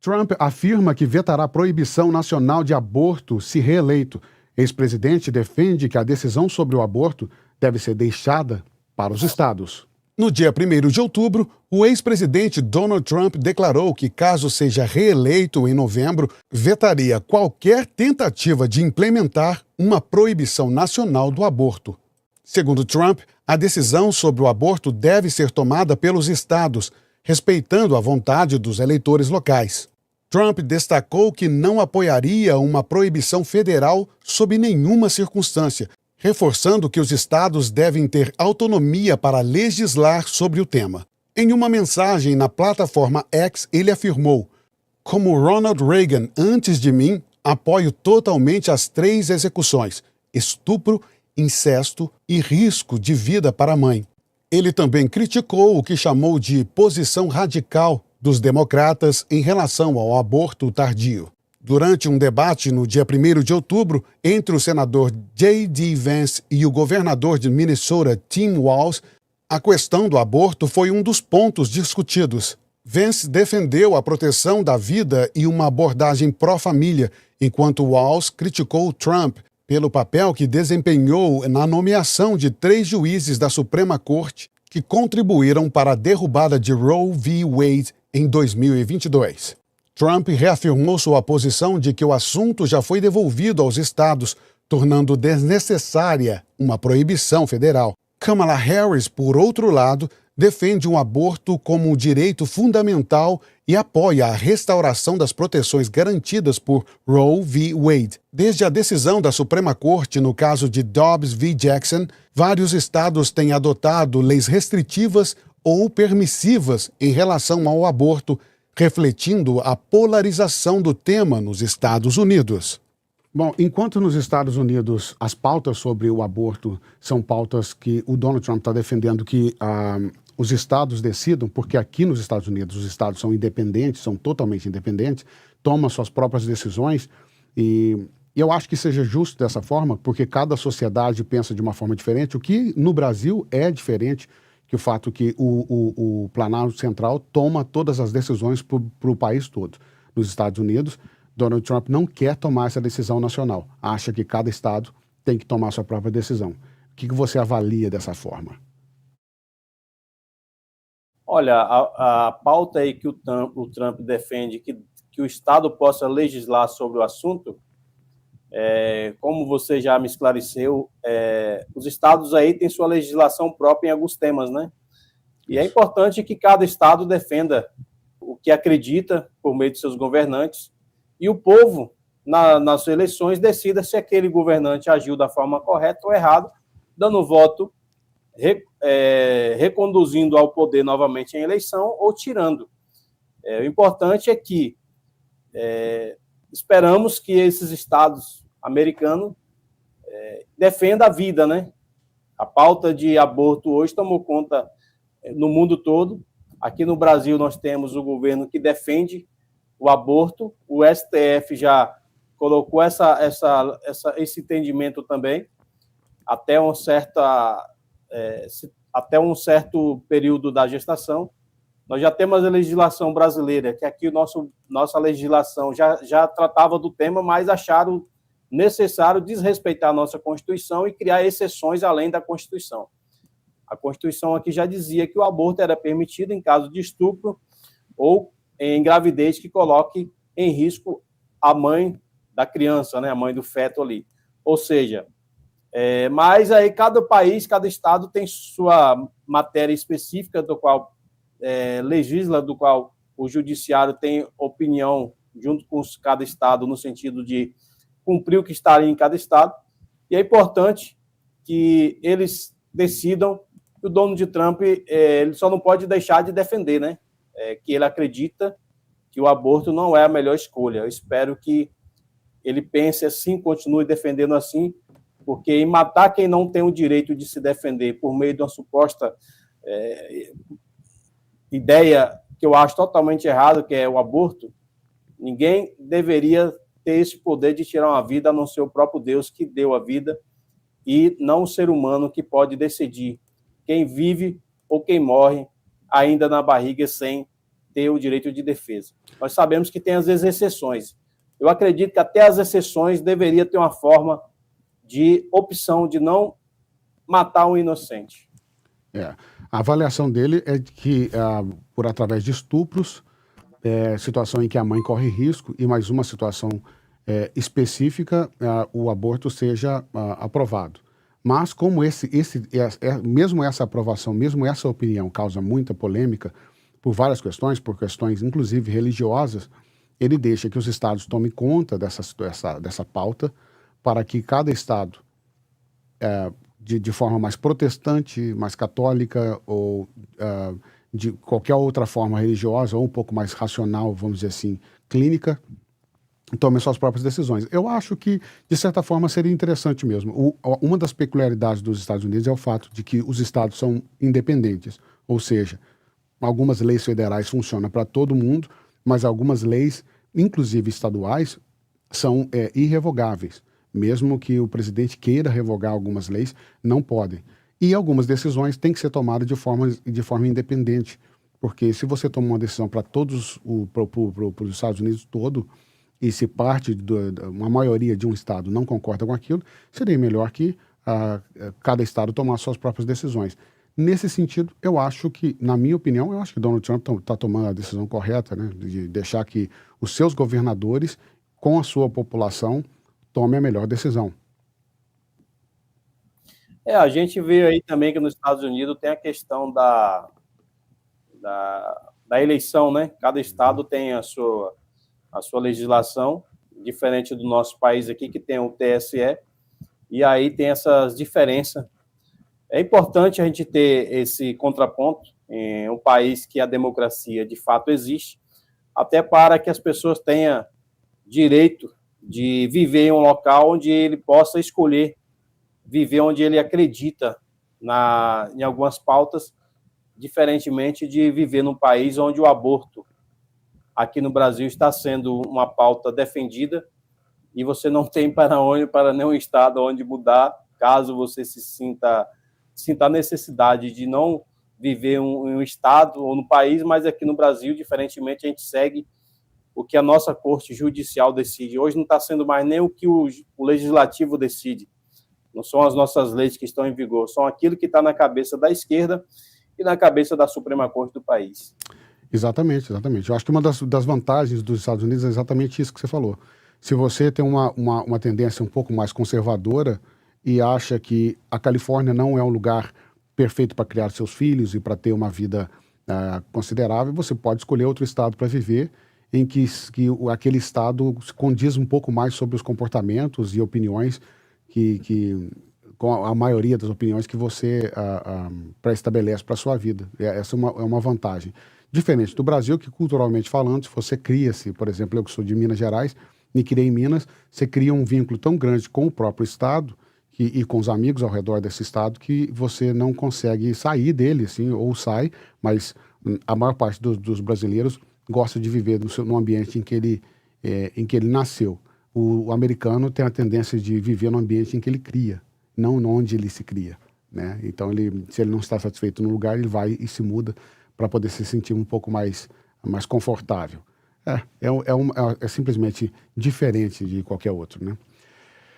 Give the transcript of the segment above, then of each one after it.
Trump afirma que vetará a proibição nacional de aborto se reeleito. Ex-presidente defende que a decisão sobre o aborto deve ser deixada para os estados. No dia 1º de outubro, o ex-presidente Donald Trump declarou que, caso seja reeleito em novembro, vetaria qualquer tentativa de implementar uma proibição nacional do aborto. Segundo Trump, a decisão sobre o aborto deve ser tomada pelos estados, respeitando a vontade dos eleitores locais. Trump destacou que não apoiaria uma proibição federal sob nenhuma circunstância, reforçando que os estados devem ter autonomia para legislar sobre o tema. Em uma mensagem na plataforma X, ele afirmou: "Como Ronald Reagan antes de mim, apoio totalmente as 3 execuções: estupro, incesto e risco de vida para a mãe." Ele também criticou o que chamou de posição radical dos democratas em relação ao aborto tardio. Durante um debate no dia 1º de outubro entre o senador J.D. Vance e o governador de Minnesota, Tim Walz, a questão do aborto foi um dos pontos discutidos. Vance defendeu a proteção da vida e uma abordagem pró-família, enquanto Walz criticou Trump pelo papel que desempenhou na nomeação de 3 juízes da Suprema Corte que contribuíram para a derrubada de Roe v. Wade em 2022. Trump reafirmou sua posição de que o assunto já foi devolvido aos estados, tornando desnecessária uma proibição federal. Kamala Harris, por outro lado, defende um aborto como um direito fundamental e apoia a restauração das proteções garantidas por Roe v. Wade. Desde a decisão da Suprema Corte no caso de Dobbs v. Jackson, vários estados têm adotado leis restritivas ou permissivas em relação ao aborto, refletindo a polarização do tema nos Estados Unidos. Bom, enquanto nos Estados Unidos as pautas sobre o aborto são pautas que o Donald Trump está defendendo que os estados decidam, porque aqui nos Estados Unidos os estados são independentes, são totalmente independentes, tomam suas próprias decisões e eu acho que seja justo dessa forma, porque cada sociedade pensa de uma forma diferente, o que no Brasil é diferente que o fato que o Planalto Central toma todas as decisões para o país todo. Nos Estados Unidos, Donald Trump não quer tomar essa decisão nacional. Acha que cada estado tem que tomar sua própria decisão. O que você avalia dessa forma? Olha, a pauta aí que o Trump defende que o estado possa legislar sobre o assunto, como você já me esclareceu, os estados aí têm sua legislação própria em alguns temas, né? E é importante que cada estado defenda o que acredita por meio de seus governantes e o povo, nas eleições, decida se aquele governante agiu da forma correta ou errada, dando voto, reconduzindo ao poder novamente em eleição ou tirando. O importante é que esperamos que esses estados americanos defendam a vida, né? A pauta de aborto hoje tomou conta no mundo todo. Aqui no Brasil nós temos o governo que defende o aborto, o STF já colocou esse entendimento também, até um certo período da gestação. Nós já temos a legislação brasileira, que aqui nossa legislação já tratava do tema, mas acharam necessário desrespeitar a nossa Constituição e criar exceções além da Constituição. A Constituição aqui já dizia que o aborto era permitido em caso de estupro ou em gravidez que coloque em risco a mãe da criança, né, a mãe do feto ali. Ou seja, mas aí cada país, cada estado tem sua matéria específica do qual legisla, do qual o judiciário tem opinião junto com cada estado no sentido de cumprir o que está ali em cada estado. E é importante que eles decidam. O Donald Trump ele só não pode deixar de defender, né? Que ele acredita que o aborto não é a melhor escolha. Eu espero que ele pense assim, continue defendendo assim, porque em matar quem não tem o direito de se defender por meio de uma suposta ideia que eu acho totalmente errada, que é o aborto, ninguém deveria ter esse poder de tirar uma vida, a não ser o próprio Deus que deu a vida, e não o ser humano que pode decidir quem vive ou quem morre ainda na barriga sem ter o direito de defesa. Nós sabemos que tem as exceções. Eu acredito que até as exceções deveria ter uma forma de opção de não matar um inocente. A avaliação dele é de que, por através de estupros, situação em que a mãe corre risco, e mais uma situação específica, o aborto seja aprovado. Mas como mesmo essa aprovação, mesmo essa opinião causa muita polêmica por várias questões, por questões inclusive religiosas, ele deixa que os estados tomem conta dessa pauta para que cada estado, de forma mais protestante, mais católica ou de qualquer outra forma religiosa ou um pouco mais racional, vamos dizer assim, clínica, tome suas próprias decisões. Eu acho que, de certa forma, seria interessante mesmo. Uma das peculiaridades dos Estados Unidos é o fato de que os estados são independentes, ou seja, algumas leis federais funcionam para todo mundo, mas algumas leis, inclusive estaduais, são irrevogáveis. Mesmo que o presidente queira revogar algumas leis, não podem. E algumas decisões têm que ser tomadas de forma independente, porque se você toma uma decisão para todos, para os Estados Unidos todo, e se uma maioria de um estado não concorda com aquilo, seria melhor que cada estado tomasse suas próprias decisões. Nesse sentido, eu acho que, na minha opinião, eu acho que Donald Trump está tomando a decisão correta, né, de deixar que os seus governadores, com a sua população, tomem a melhor decisão. A gente vê aí também que nos Estados Unidos tem a questão da eleição, né? Cada estado tem a sua legislação, diferente do nosso país aqui, que tem o TSE, e aí tem essas diferenças. É importante a gente ter esse contraponto em um país que a democracia de fato existe, até para que as pessoas tenham direito de viver em um local onde ele possa escolher viver onde ele acredita em algumas pautas, diferentemente de viver num país onde o aborto aqui no Brasil está sendo uma pauta defendida e você não tem para nenhum estado onde mudar, caso você sinta a necessidade de não viver em um estado ou no país, mas aqui no Brasil, diferentemente, a gente segue o que a nossa Corte Judicial decide. Hoje não está sendo mais nem o que o Legislativo decide. Não são as nossas leis que estão em vigor, são aquilo que está na cabeça da esquerda e na cabeça da Suprema Corte do país. Exatamente. Eu acho que uma das vantagens dos Estados Unidos é exatamente isso que você falou. Se você tem uma tendência um pouco mais conservadora e acha que a Califórnia não é um lugar perfeito para criar seus filhos e para ter uma vida considerável, você pode escolher outro estado para viver, em que aquele estado condiz um pouco mais sobre os comportamentos e opiniões com a maioria das opiniões que você pré-estabelece para a sua vida. Essa é uma vantagem. Diferente do Brasil, que culturalmente falando, se você cria-se, por exemplo, eu que sou de Minas Gerais, me criei em Minas, você cria um vínculo tão grande com o próprio estado e com os amigos ao redor desse estado que você não consegue sair dele, assim, ou sai, mas a maior parte dos brasileiros gosta de viver no ambiente em que ele nasceu. O americano tem a tendência de viver no ambiente em que ele cria, não onde ele se cria, né? Então, se ele não está satisfeito no lugar, ele vai e se muda para poder se sentir um pouco mais confortável. É simplesmente diferente de qualquer outro, né?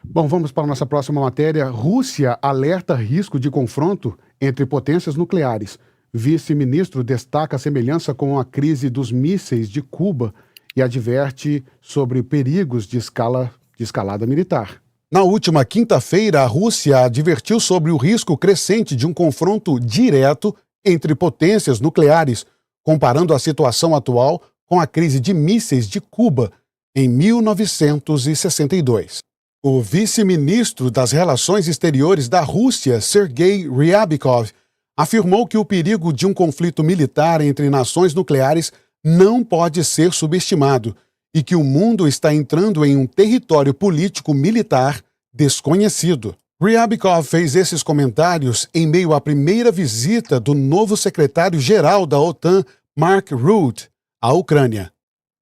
Bom, vamos para a nossa próxima matéria. Rússia alerta risco de confronto entre potências nucleares. Vice-ministro destaca a semelhança com a crise dos mísseis de Cuba e adverte sobre perigos de escalada militar. Na última quinta-feira, a Rússia advertiu sobre o risco crescente de um confronto direto entre potências nucleares, comparando a situação atual com a crise de mísseis de Cuba em 1962. O vice-ministro das Relações Exteriores da Rússia, Sergei Ryabkov, afirmou que o perigo de um conflito militar entre nações nucleares não pode ser subestimado e que o mundo está entrando em um território político-militar desconhecido. Ryabkov fez esses comentários em meio à primeira visita do novo secretário-geral da OTAN, Mark Rutte, à Ucrânia.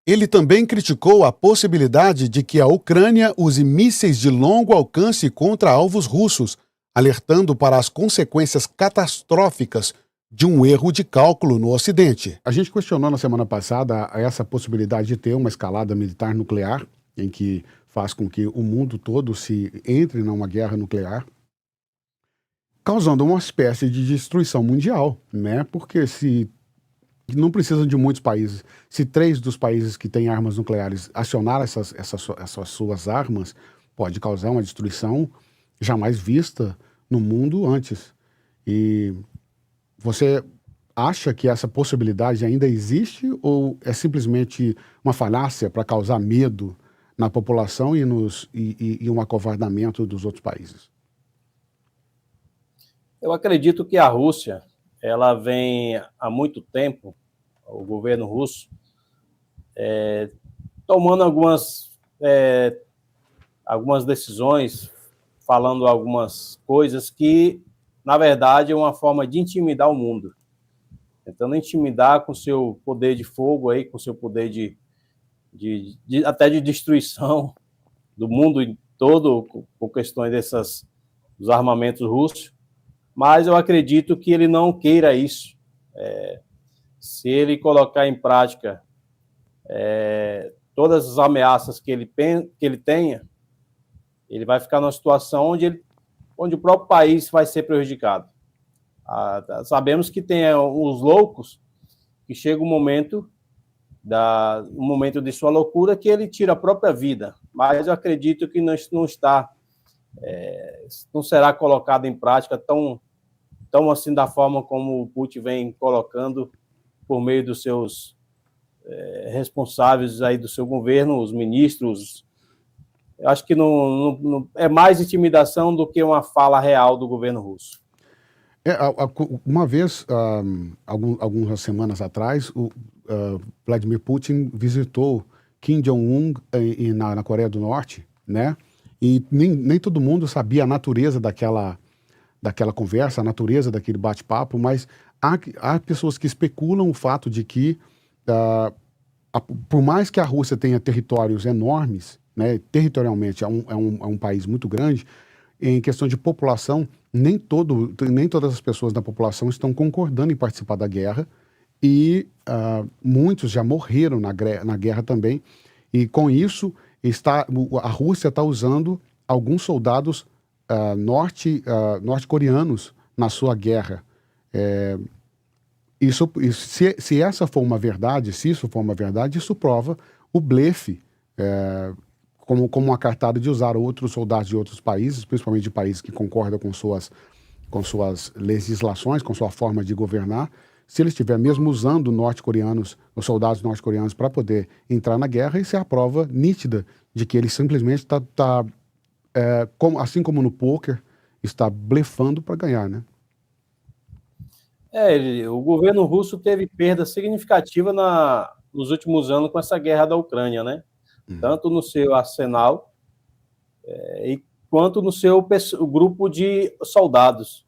Ele também criticou a possibilidade de que a Ucrânia use mísseis de longo alcance contra alvos russos, alertando para as consequências catastróficas de um erro de cálculo no Ocidente. A gente questionou na semana passada essa possibilidade de ter uma escalada militar nuclear, em que faz com que o mundo todo se entre numa guerra nuclear, causando uma espécie de destruição mundial, né? Porque se não precisam de muitos países, se 3 dos países que têm armas nucleares acionar essas suas armas, pode causar uma destruição jamais vista no mundo antes. E você acha que essa possibilidade ainda existe ou é simplesmente uma falácia para causar medo na população e um acovardamento dos outros países? Eu acredito que a Rússia, ela vem há muito tempo, o governo russo, tomando algumas decisões, falando algumas coisas que, na verdade, é uma forma de intimidar o mundo. Tentando intimidar com seu poder de fogo, aí, com seu poder até de destruição do mundo todo, com questões dos armamentos russos. Mas eu acredito que ele não queira isso. Se ele colocar em prática todas as ameaças que ele tenha, ele vai ficar numa situação onde o próprio país vai ser prejudicado. Sabemos que tem os loucos que chega um momento de sua loucura que ele tira a própria vida, mas eu acredito que não será colocado em prática tão assim da forma como o Putin vem colocando por meio dos seus responsáveis aí do seu governo, os ministros. Eu acho que não é mais intimidação do que uma fala real do governo russo. Uma vez, algumas semanas atrás, o Vladimir Putin visitou Kim Jong-un na Coreia do Norte, né? E nem todo mundo sabia a natureza daquela conversa, a natureza daquele bate-papo, mas há pessoas que especulam o fato de que, por mais que a Rússia tenha territórios enormes, né, territorialmente é um país muito grande, em questão de população, nem todas as pessoas da população estão concordando em participar da guerra e muitos já morreram na guerra também. E com isso, a Rússia está usando alguns soldados norte-coreanos na sua guerra. Se essa for uma verdade, se isso for uma verdade, isso prova o blefe, como uma cartada de usar outros soldados de outros países, principalmente de países que concordam com suas legislações, com sua forma de governar. Se ele estiver mesmo usando os soldados norte-coreanos para poder entrar na guerra, isso é a prova nítida de que ele simplesmente está assim como no pôquer, está blefando para ganhar, né? O governo russo teve perda significativa nos últimos anos com essa guerra da Ucrânia, né? Tanto no seu arsenal quanto no seu grupo de soldados.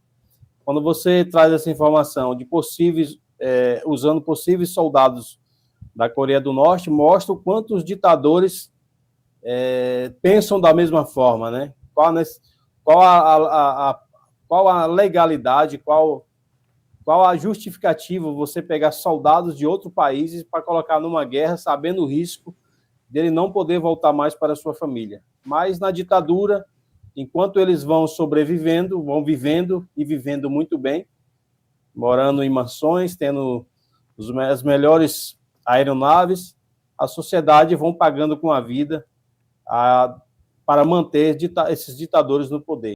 Quando você traz essa informação de usando possíveis soldados da Coreia do Norte, mostra o quanto os ditadores pensam da mesma forma, né? Qual a legalidade, qual a justificativa você pegar soldados de outro país para colocar numa guerra, sabendo o risco dele não poder voltar mais para a sua família. Mas na ditadura, enquanto eles vão sobrevivendo, vão vivendo e vivendo muito bem, morando em mansões, tendo as melhores aeronaves, a sociedade vão pagando com a vida para manter esses ditadores no poder.